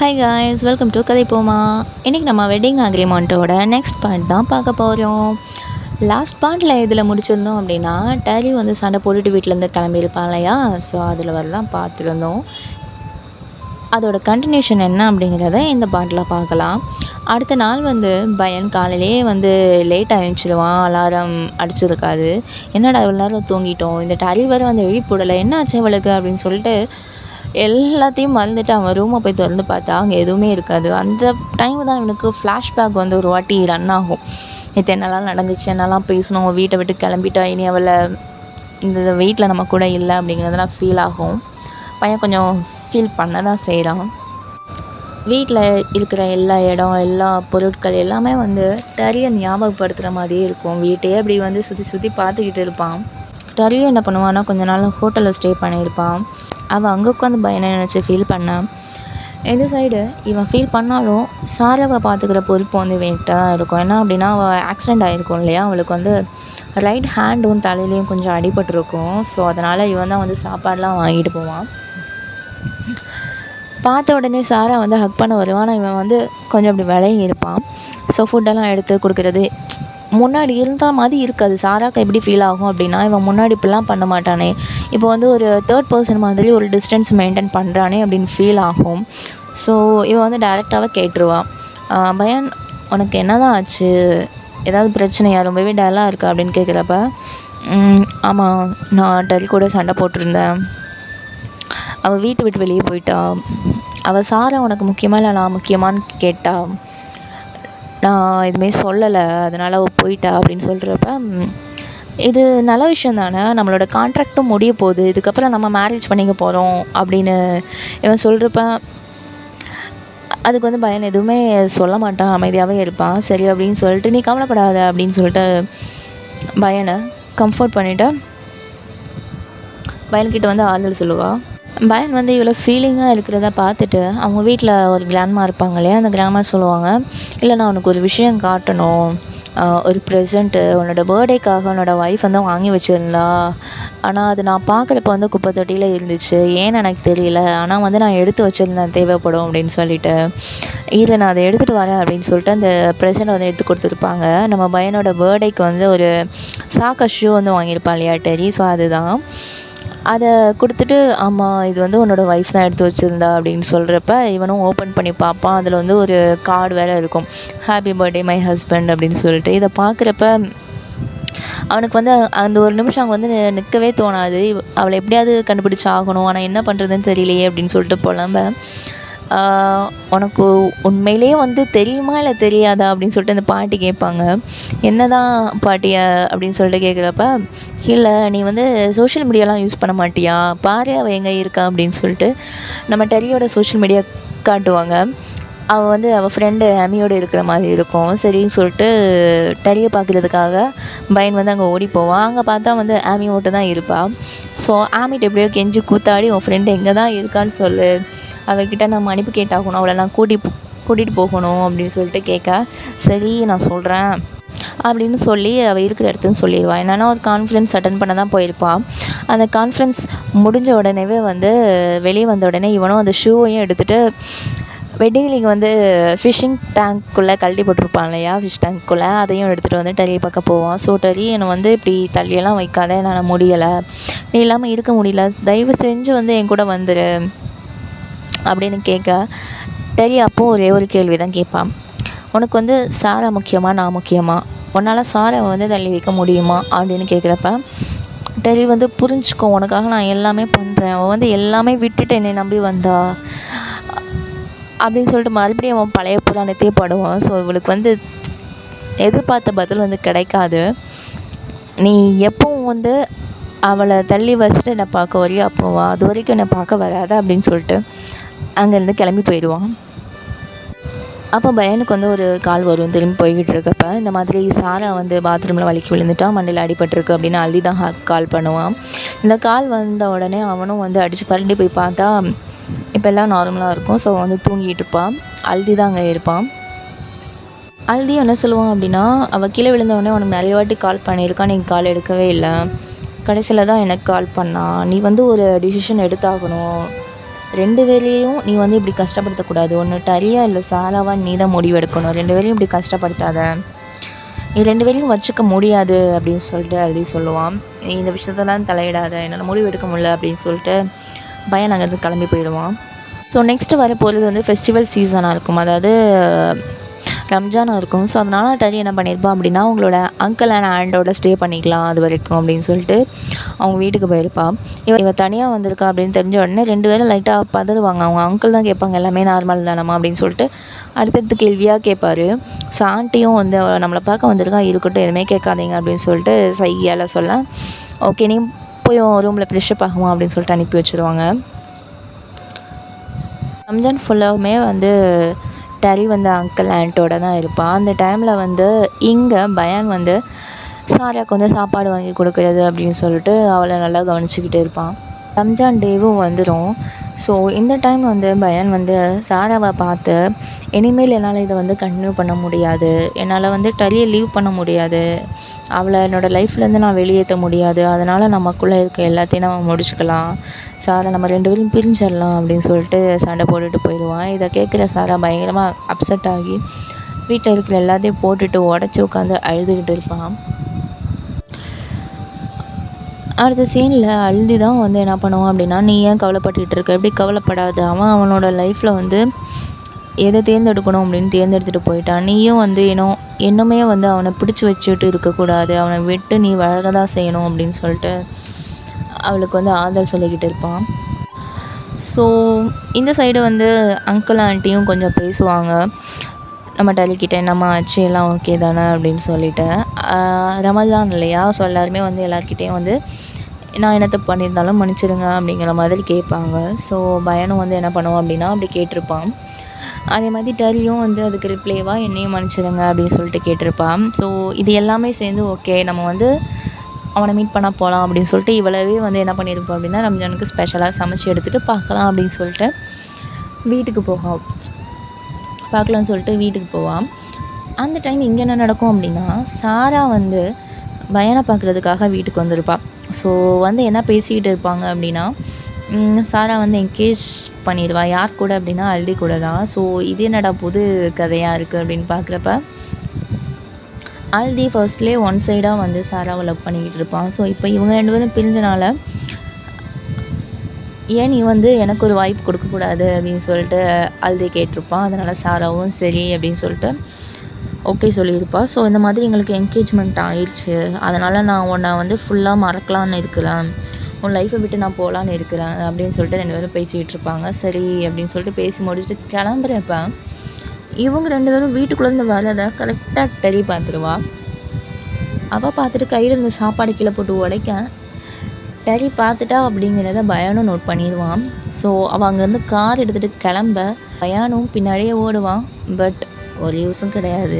Hi guys, welcome to கதை போமா. இன்றைக்கி நம்ம வெட்டிங் அக்ரிமெண்ட்டோட நெக்ஸ்ட் பார்ட் தான் பார்க்க போகிறோம். லாஸ்ட் பார்ட்டில் இதில் முடிச்சிருந்தோம் அப்படின்னா, டேரி வந்து சண்டை போட்டுட்டு வீட்டிலேருந்து கிளம்பியிருப்பான் இல்லையா? ஸோ அதில் வரலாம் பார்த்துருந்தோம். அதோட கண்டினியூஷன் என்ன அப்படிங்கிறத இந்த பாட்டில் பார்க்கலாம். அடுத்த நாள் வந்து பயன் காலையிலேயே வந்து லேட்டாக எழுந்திரிச்சிடுவான். அலாரம் அடிச்சிருக்காது. என்னடா இவ்வளோ நேரம் தூங்கிட்டோம், இந்த டேரி வேறு வந்து எழுப்பிவிடலை, என்ன ஆச்சு இவளுக்கு அப்படின்னு சொல்லிட்டு எல்லாத்தையும் மறந்துட்டு அவன் ரூமை போய் திறந்து பார்த்தா அங்கே எதுவுமே இருக்காது. அந்த டைம் தான் இவனுக்கு ஃப்ளாஷ்பேக் வந்து ஒரு வாட்டி ரன் ஆகும். நேற்று என்னெல்லாம் நடந்துச்சு, என்னெல்லாம் பேசணும், வீட்டை விட்டு கிளம்பிட்டா, இனி அவளை இந்த வீட்டில் நம்ம கூட இல்லை அப்படிங்கிறதெல்லாம் ஃபீல் ஆகும். பையன் கொஞ்சம் ஃபீல் பண்ண தான் செய்கிறான். வீட்டில் இருக்கிற எல்லா இடம், எல்லா பொருட்கள் எல்லாமே வந்து டேரியை ஞாபகப்படுத்துகிற மாதிரியே இருக்கும். வீட்டையே அப்படி வந்து சுற்றி சுற்றி பார்த்துக்கிட்டு இருப்பான். டேரியும் என்ன பண்ணுவான்னா, கொஞ்ச நாள் ஹோட்டலில் ஸ்டே பண்ணியிருப்பான். அவன் அங்கே உட்காந்து பயனை நினச்சி ஃபீல் பண்ணான். இந்த சைடு இவன் ஃபீல் பண்ணாலும் சாராவை பார்த்துக்கிற பொறுப்பு வந்து இவன்கிட்ட தான் இருக்கும். என்ன அப்படின்னா, அவள் ஆக்சிடெண்ட் ஆகிருக்கும் இல்லையா, அவளுக்கு வந்து ரைட் ஹேண்டும் தலையிலையும் கொஞ்சம் அடிபட்டிருக்கும். ஸோ அதனால் இவன் தான் வந்து சாப்பாடெலாம் வாங்கிட்டு போவான். பார்த்த உடனே சாரா வந்து ஹக் பண்ண வருவான். ஆனால் இவன் வந்து கொஞ்சம் அப்படி விலகி இருப்பான். ஸோ ஃபுட்டெல்லாம் எடுத்து கொடுக்குறது முன்னாடி இருந்தால் மாதிரி இருக்காது. சாராக்கு எப்படி ஃபீல் ஆகும் அப்படின்னா, இவன் முன்னாடி இப்படிலாம் பண்ண மாட்டானே, இப்போ வந்து ஒரு தேர்ட் பர்சன் மாதிரி ஒரு டிஸ்டன்ஸ் மெயின்டைன் பண்ணுறானே அப்படின்னு ஃபீல் ஆகும். ஸோ இவன் வந்து டைரெக்டாகவே கேட்டுருவான், பயான் உனக்கு என்ன தான் ஆச்சு, ஏதாவது பிரச்சனையா, ரொம்பவே டல்லாக இருக்கா அப்படின்னு கேட்குறப்ப, ஆமாம், நான் டல் கூட சண்டை போட்டிருந்தேன், அவள் வீட்டை விட்டு வெளியே போயிட்டா, அவள் சாரா உனக்கு முக்கியமாக இல்லை நான் முக்கியமானு கேட்டா, நான் எதுவுமே சொல்லலை, அதனால் அவள் போயிட்டா அப்படின்னு சொல்கிறப்ப, இது நல்ல விஷயம் தானே, நம்மளோட கான்ட்ராக்டும் முடிய போகுது, இதுக்கப்புறம் நம்ம மேரேஜ் பண்ணிக்க போகிறோம் அப்படின்னு இவன் சொல்கிறப்ப, அதுக்கு வந்து பயன் எதுவுமே சொல்ல மாட்டான், அமைதியாகவே இருப்பான். சரி அப்படின்னு சொல்லிட்டு, நீ கவலைப்படாத அப்படின்னு சொல்லிட்டு பயனை கம்ஃபர்ட் பண்ணிவிட்டு பயன்கிட்ட வந்து ஆறுதல் சொல்லுவாள். பயன் வந்து இவ்வளோ ஃபீலிங்காக இருக்கிறத பார்த்துட்டு அவங்க வீட்டில் ஒரு கிராண்ட்மா இருப்பாங்க இல்லையா, அந்த கிராண்ட்மா சொல்லுவாங்க, இல்லை நான் உனக்கு ஒரு விஷயம் காட்டணும், ஒரு ப்ரெசண்ட்டு உன்னோட பர்த்டேக்காக உன்னோட ஒய்ஃப் வந்து வாங்கி வச்சுருந்தா, ஆனால் அது நான் பார்க்குறப்ப வந்து குப்பை தொட்டியில் இருந்துச்சு, ஏன்னு எனக்கு தெரியல, ஆனால் வந்து நான் எடுத்து வச்சுருந்தேன் தேவைப்படும் அப்படின்னு சொல்லிட்டு, இல்லை நான் அதை எடுத்துகிட்டு வரேன் அப்படின்னு சொல்லிட்டு அந்த ப்ரெசண்ட் வந்து எடுத்து கொடுத்துருப்பாங்க. நம்ம பையனோட பர்த்டேக்கு வந்து ஒரு சாக்கா ஷூ வந்து வாங்கியிருப்பான் இல்லையா டெரி, ஸோ அதுதான். அதை கொடுத்துட்டு, ஆமாம் இது வந்து உன்னோட ஒய்ஃப் தான் எடுத்து வச்சுருந்தா அப்படின்னு சொல்கிறப்ப இவனும் ஓப்பன் பண்ணி பார்ப்பான். அதில் வந்து ஒரு கார்டு வேறு இருக்கும், ஹாப்பி பர்த்டே மை ஹஸ்பண்ட் அப்படின்னு சொல்லிட்டு. இதை பார்க்குறப்ப அவனுக்கு வந்து அந்த ஒரு நிமிஷம் அங்கே வந்து நிற்கவே தோணாது. அவளை எப்படியாவது கண்டுபிடிச்சி ஆகணும், ஆனால் என்ன பண்ணுறதுன்னு தெரியலையே அப்படின்னு சொல்லிட்டு புலம்ப, உனக்கு உண்மையிலே வந்து தெரியுமா இல்லை தெரியாதா அப்படின்னு சொல்லிட்டு அந்த பாட்டி கேட்பாங்க. என்ன தான் பாட்டியா அப்படின்னு சொல்லிட்டு கேட்குறப்ப, இல்லை நீ வந்து சோஷியல் மீடியாலாம் யூஸ் பண்ண மாட்டியா, பாரு அவள் எங்கே இருக்கா அப்படின்னு சொல்லிட்டு நம்ம டெரியோட சோஷியல் மீடியா காட்டுவாங்க. அவள் வந்து அவள் ஃப்ரெண்டு ஆமியோடு இருக்கிற மாதிரி இருக்கும். சரின்னு சொல்லிட்டு டெரியை பார்க்குறதுக்காக பயன் வந்து அங்கே ஓடி போவான். அங்கே பார்த்தா வந்து ஆமி மட்டும் தான் இருப்பாள். ஸோ ஆமிட்ட எப்படியோ கெஞ்சி கூத்தாடி, உன் ஃப்ரெண்டு எங்கே தான் இருக்கான்னு சொல்லு, அவகிட்ட நம்ம அனுப்பி கேட்டாகணும், அவளை நான் கூட்டிகிட்டு போகணும் அப்படின்னு சொல்லிட்டு கேட்க, சரி நான் சொல்கிறேன் அப்படின்னு சொல்லி அவள் இருக்கிற இடத்துன்னு சொல்லிடுவாள். என்னென்னா ஒரு கான்ஃபரன்ஸ் அட்டன் பண்ண தான் போயிருப்பாள். அந்த கான்ஃபரன்ஸ் முடிஞ்ச உடனேவே வந்து வெளியே வந்த உடனே இவனும் அந்த ஷூவையும் எடுத்துகிட்டு வெட்டிங் லிங்க் வந்து ஃபிஷ்ஷிங் டேங்க்குள்ளே கழட்டி போட்டிருப்பான் இல்லையா, ஃபிஷ் டேங்க்குள்ளே, அதையும் எடுத்துகிட்டு வந்து டெரியை பார்க்க போவான். ஸோ டெரி, என்னை வந்து இப்படி தள்ளியெல்லாம் வைக்காத, என்னால் முடியலை, நீ இல்லாமல் இருக்க முடியல, தயவு செஞ்சு வந்து என் கூட வந்துடு அப்படின்னு கேட்க, டெரி அப்போது ஒரே ஒரு கேள்வி தான் கேட்பான், உனக்கு வந்து சாரா முக்கியமா நான் முக்கியமா, உன்னால் சாராவை வந்து தள்ளி வைக்க முடியுமா அப்படின்னு கேட்குறப்ப, டெரி வந்து புரிஞ்சுக்கோ, உனக்காக நான் எல்லாமே பண்ணுறேன், அவன் வந்து எல்லாமே விட்டுட்டு என்னை நம்பி வந்தா அப்படின்னு சொல்லிட்டு மறுபடியும் அவன் பழைய புராணத்தையே பாடுவான். ஸோ இவளுக்கு வந்து எதிர்பார்த்த பதில் வந்து கிடைக்காது. நீ எப்பவும் வந்து அவளை தள்ளி வச்சுட்டு என்னை பார்க்க வரையும் அப்போவா, அது வரைக்கும் என்னை பார்க்க வராத அப்படின்னு சொல்லிட்டு அங்கேருந்து கிளம்பி போயிடுவான். அப்போ பயனுக்கு வந்து ஒரு கால் வரும், திரும்பி போய்கிட்டு இருக்கப்ப, இந்த மாதிரி சாரா வந்து பாத்ரூமில் வலிக்கி விழுந்துட்டான், மண்டையில் அடிபட்டிருக்கு அப்படின்னு அழுதி தான் கால் பண்ணுவான். இந்த கால் வந்த உடனே அவனும் வந்து அடித்து பரண்டி போய் பார்த்தா இப்போ எல்லாம் நார்மலாக இருக்கும். ஸோ வந்து தூங்கிட்டு இருப்பான். அழுதி தான் அங்கே இருப்பான். அழுதி என்ன சொல்லுவான் அப்படின்னா, அவள் கீழே விழுந்தவொடனே உனக்கு நிறைய வாட்டி கால் பண்ணியிருக்கான், நீங்கள் கால் எடுக்கவே இல்லை, கடைசியில் தான் எனக்கு கால் பண்ணான், நீ வந்து ஒரு டிசிஷன் எடுத்தாகணும், 2 பேரையும் நீ வந்து இப்படி கஷ்டப்படுத்தக்கூடாது. ஒண்ணு டரியா இல்ல சாராவா நீ தான் முடிவெடுக்கணும். 2 பேரையும் இப்படி கஷ்டப்படுத்தாத. நீ 2 பேரையும் வச்சுக்க முடியாது அப்படின்னு சொல்லிட்டு அழுதி சொல்லுவான். நீ இந்த விஷயத்தலாம் தலையிடாத. என்னால் முடிவு எடுக்க முடியல அப்படின்னு சொல்லிட்டு பையன் அங்கேருந்து கிளம்பி போயிடுவான். ஸோ நெக்ஸ்ட்டு வரப்போகிறது வந்து ஃபெஸ்டிவல் சீசனாக இருக்கும். அதாவது ரம்ஜானாக இருக்கும். ஸோ அதனால் டரி என்ன பண்ணியிருப்பான் அப்படின்னா, அவங்களோட அங்கிள் அண்ட் ஆண்டோட ஸ்டே பண்ணிக்கலாம் அது வரைக்கும் அப்படின்னு சொல்லிட்டு அவங்க வீட்டுக்கு போயிருப்பான். இவ தனியாக வந்திருக்கா அப்படின்னு தெரிஞ்ச உடனே 2 பேரும் லைட்டாக பதறுவாங்க. அவங்க அங்கிள் தான் கேட்பாங்க, எல்லாமே நார்மல் தானம்மா அப்படின்னு சொல்லிட்டு அடுத்தடுத்து கேள்வியாக கேட்பாரு. ஸோ ஆண்டியும் வந்து நம்மளை பார்க்க வந்திருக்கா, இருக்கட்டும் எதுவுமே கேட்காதீங்க அப்படின்னு சொல்லிட்டு சையால் சொல்ல, ஓகே நீ போய் ரூமில் ஃப்ரெஷ்அப் ஆகுமா அப்படின்னு சொல்லிட்டு அனுப்பி வச்சுருவாங்க. ரம்ஜான் ஃபுல்லாகவுமே வந்து டரி வந்து அங்கிள் ஆண்ட்டோட தான் இருப்பான். அந்த டைமில் வந்து இங்கே பயான் வந்து சாராவுக்கு வந்து சாப்பாடு வாங்கி கொடுக்குறது அப்படின்னு சொல்லிட்டு அவளை நல்லா கவனிச்சிக்கிட்டு இருப்பான். ரம்ஜான் டேவும் வந்துடும். ஸோ இந்த டைம் வந்து பயான் வந்து சாராவை பார்த்து, இனிமேல் என்னால் இதை வந்து கண்டினியூ பண்ண முடியாது, என்னால் வந்து டரியை லீவ் பண்ண முடியாது, அவளை என்னோடய லைஃப்லேருந்து நான் வெளியேற்ற முடியாது, அதனால் நமக்குள்ளே இருக்க எல்லாத்தையும் நம்ம முடிச்சுக்கலாம், சாரா நம்ம 2 பேரும் பிரிஞ்சிடலாம் அப்படின்னு சொல்லிட்டு சண்டை போட்டுட்டு போயிடுவான். இதை கேட்குற சாரா பயங்கரமாக அப்செட் ஆகி வீட்டில் இருக்கிற எல்லாத்தையும் போட்டுட்டு உடச்சி உட்காந்து அழுதுகிட்டு இருப்பான். அடுத்த சீனில் அழுதி தான் வந்து என்ன பண்ணுவான் அப்படின்னா, நீ ஏன் கவலைப்பட்டுக்கிட்டு இருக்க, எப்படி கவலைப்படாது, அவன் அவனோட லைஃப்பில் வந்து எதை தேர்ந்தெடுக்கணும் அப்படின்னு தேர்ந்தெடுத்துட்டு போயிட்டான். நீயும் வந்து இன்னுமே வந்து அவனை பிடிச்சி வச்சுட்டு இருக்கக்கூடாது, அவனை விட்டு நீ வழங்க தான் செய்யணும் அப்படின்னு சொல்லிட்டு அவளுக்கு வந்து ஆறுதல் சொல்லிக்கிட்டு இருப்பான். ஸோ இந்த சைடு வந்து அங்கிள் ஆண்டியும் கொஞ்சம் பேசுவாங்க. நம்ம டரிக்கிட்ட என்னம்மா ஆச்சு, எல்லாம் ஓகே தானே அப்படின்னு சொல்லிட்டு. ரமலான் இல்லையா, ஸோ எல்லாருமே வந்து எல்லாருக்கிட்டேயும் வந்து நான் என்ன தப்பு பண்ணியிருந்தாலும் மன்னிச்சிடுங்க அப்படிங்கிற மாதிரி கேட்பாங்க. ஸோ பையனும் வந்து என்ன பண்ணுவான் அப்படின்னா அப்படி கேட்டிருப்பான். அதே மாதிரி டரியும் வந்து அதுக்கு ரிப்ளேவாக என்னையும் மன்னிச்சிடுங்க அப்படின்னு சொல்லிட்டு கேட்டிருப்பான். ஸோ இது எல்லாமே சேர்ந்து ஓகே நம்ம வந்து அவனை மீட் பண்ண போகலாம் அப்படின்னு சொல்லிட்டு இவ்வளவே வந்து என்ன பண்ணியிருப்போம் அப்படின்னா ரம்ஜானுக்கு ஸ்பெஷலாக சமைச்சு எடுத்துகிட்டு பார்க்கலாம் அப்படின்னு சொல்லிட்டு வீட்டுக்கு பார்க்கலான்னு சொல்லிட்டு வீட்டுக்கு போவான். அந்த டைம் இங்கே என்ன நடக்கும் அப்படின்னா, சாரா வந்து பையனை பார்க்குறதுக்காக வீட்டுக்கு வந்திருப்பாள். ஸோ வந்து என்ன பேசிக்கிட்டு இருப்பாங்க அப்படின்னா, சாரா வந்து என்கேஜ் பண்ணிடுவா. யார் கூட அப்படின்னா அல்தி கூட தான். ஸோ இது என்னடா புது கதையாக இருக்குது அப்படின்னு பார்க்குறப்ப, அல்தி ஃபர்ஸ்ட்லேயே ஒன் சைடாக வந்து சாராவை லவ் பண்ணிக்கிட்டு இருப்பான். ஸோ இப்போ இவங்க 2 பேரும் பிரிஞ்சனால, ஏன் நீ வந்து எனக்கு ஒரு வாய்ப்பு கொடுக்கக்கூடாது அப்படின்னு சொல்லிட்டு அழுதி கேட்டிருப்பான். அதனால் சாராவும் சரி அப்படின்னு சொல்லிட்டு ஓகே சொல்லியிருப்பா. ஸோ இந்த மாதிரி எங்களுக்கு என்கேஜ்மெண்ட் ஆயிடுச்சு, அதனால் நான் உன்னை வந்து ஃபுல்லாக மறக்கலான்னு இருக்கிறேன், உன் லைஃப்பை விட்டு நான் போகலான்னு இருக்கிறேன் அப்படின்னு சொல்லிட்டு 2 பேரும் பேசிக்கிட்டு இருப்பாங்க. சரி அப்படின்னு சொல்லிட்டு பேசி முடிச்சுட்டு கிளம்புறப்ப இவங்க 2 பேரும் வீட்டுக்குள்ளேருந்து வரதை கரெக்டாக டரி பார்த்துருவா. அவள் பார்த்துட்டு கையில் இருந்த சாப்பாடு கீழே போட்டு உடைக்க டரி பார்த்துட்டா அப்படிங்கிறத பயானும் நோட் பண்ணிடுவான். ஸோ அவள் அங்கேருந்து கார் எடுத்துகிட்டு கிளம்ப பயானும் பின்னாடியே ஓடுவான். பட் ஒரு யூஸும் கிடையாது.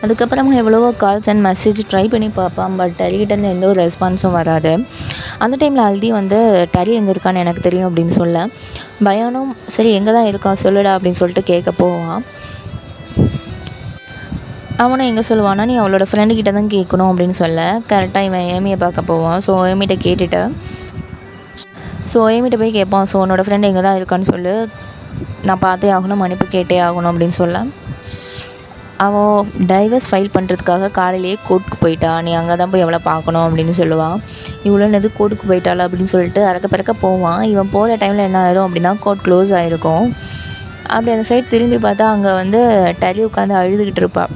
அதுக்கப்புறமா எவ்வளவோ கால்ஸ் அண்ட் மெசேஜ் ட்ரை பண்ணி பார்ப்பான். பட் டரிகிட்டேருந்து எந்த ஒரு ரெஸ்பான்ஸும் வராது. அந்த டைமில் அல்தி வந்து டரி எங்கே இருக்கான்னு எனக்கு தெரியும் அப்படின்னு சொல்ல, பயானும் சரி எங்கே தான் இருக்கான் சொல்லுடா அப்படின்னு சொல்லிட்டு கேட்க போவான். அவனும் எங்கே சொல்லுவான்னா, நீ அவளோட ஃப்ரெண்டுக்கிட்ட தான் கேட்கணும் அப்படின்னு சொல்ல, கரெக்டாக இவன் ஏமியை பார்க்க போவான். ஸோ ஏமிகிட்ட கேட்டுட்டு ஏமிகிட்ட போய் கேட்பான். ஸோ உன்னோட ஃப்ரெண்டு எங்கே தான் இருக்கான்னு சொல்லு, நான் பார்த்தே ஆகணும், மன்னிப்பு கேட்டே ஆகணும் அப்படின்னு சொல்ல, அவள் டைவர்ஸ் ஃபைல் பண்ணுறதுக்காக காலையிலேயே கோர்ட்டுக்கு போயிட்டா, நீ அங்கே தான் போய் எவ்வளோ பார்க்கணும் அப்படின்னு சொல்லுவான். இவ்வளோ எது கோர்ட்டுக்கு போயிட்டாளா அப்படின்னு சொல்லிட்டு அறக்க போவான். இவன் போகிற டைமில் என்ன ஆயிரும் அப்படின்னா கோர்ட் க்ளோஸ் ஆகிருக்கும். அப்படி அந்த சைட் திரும்பி பார்த்தா அங்கே வந்து டரி உட்காந்து அழுதுகிட்டு இருப்பாள்.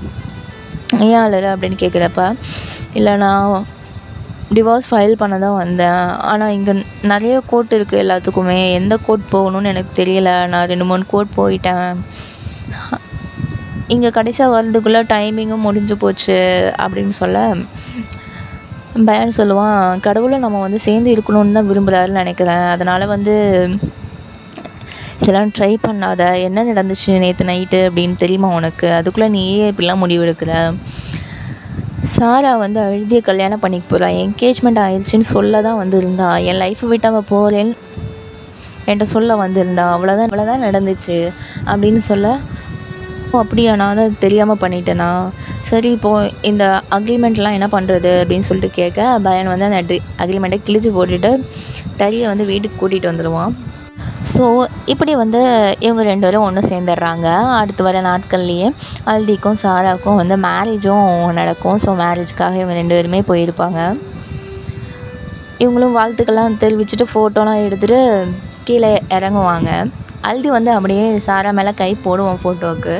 ஏன் அழுற அப்படின்னு கேட்குறப்ப, இல்லை நான் டிவோர்ஸ் ஃபைல் பண்ண தான் வந்தேன், ஆனால் இங்கே நிறைய கோர்ட் இருக்குது எல்லாத்துக்குமே, எந்த கோர்ட் போகணும்னு எனக்கு தெரியல, நான் 2-3 கோர்ட் போயிட்டேன், இங்கே கடைசியாக வர்றதுக்குள்ளே டைமிங்கும் முடிஞ்சு போச்சு அப்படின்னு சொல்ல, பயான் சொல்லுவான், கடவுளை நம்ம வந்து சேர்ந்து இருக்கணும்னு தான் விரும்புகிறாருன்னு நினைக்கிறேன், அதனால் வந்து இதெல்லாம் ட்ரை பண்ணாத, என்ன நடந்துச்சு நேற்று நைட்டு அப்படின்னு தெரியுமா உனக்கு, அதுக்குள்ளே நீயே இப்படிலாம் முடிவு எடுக்கிற, சாரா வந்து அழுதிய கல்யாணம் பண்ணிக்க போகிறா, என்கேஜ்மெண்ட் ஆயிடுச்சுன்னு சொல்ல தான் வந்திருந்தா, என் லைஃப்பை விட்டு அவள் போகிறேன்னு என்கிட்ட சொல்ல வந்திருந்தா, அவ்வளோதான் நடந்துச்சு அப்படின்னு சொல்ல, அப்படியா நான் தான் தெரியாமல் பண்ணிட்டேனா, சரி இப்போது இந்த அக்ரிமெண்ட்லாம் என்ன பண்ணுறது அப்படின்னு சொல்லிட்டு கேட்க, பயான் வந்து அந்த அக்ரிமெண்ட்டை கிழிச்சு போட்டுட்டு டரியை வந்து வீட்டுக்கு கூட்டிகிட்டு வந்துடுவான். ஸோ இப்படி வந்து இவங்க 2 பேரும் ஒன்று சேர்ந்துடுறாங்க. அடுத்து வர நாட்கள்லேயே ஹல்திக்கும் சாராவுக்கும் வந்து மேரேஜும் நடக்கும். ஸோ மேரேஜ்க்காக இவங்க 2 பேருமே போயிருப்பாங்க. இவங்களும் வாழ்த்துக்கள்லாம் தெரிவிச்சுட்டு ஃபோட்டோலாம் எடுத்துகிட்டு கீழே இறங்குவாங்க. ஹல்தி வந்து அப்படியே சாரா மேலே கை போடுவான் ஃபோட்டோவுக்கு.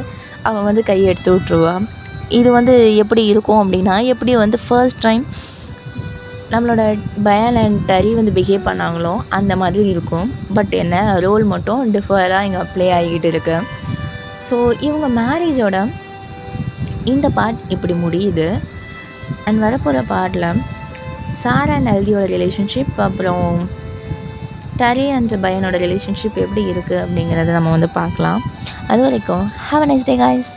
அவன் வந்து கையை எடுத்து விட்ருவான். இது வந்து எப்படி இருக்கும் அப்படின்னா, எப்படி வந்து ஃபர்ஸ்ட் டைம் நம்மளோட பயான் அண்ட் டரி வந்து பிஹேவ் பண்ணாங்களோ அந்த மாதிரி இருக்கும். பட் என்ன ரோல் மட்டும் டிஃபராக இங்கே ப்ளே ஆகிக்கிட்டு இருக்கு. ஸோ இவங்க மேரேஜோட இந்த பார்ட் இப்படி முடியுது. அண்ட் வரப்போகிற பார்ட்டில் சாரா அண்ட் ஹல்தியோட ரிலேஷன்ஷிப், அப்புறம் டரி அண்ட் பயானோட ரிலேஷன்ஷிப் எப்படி இருக்குது அப்படிங்கிறத நம்ம வந்து பார்க்கலாம். அது வரைக்கும் have a nice day guys.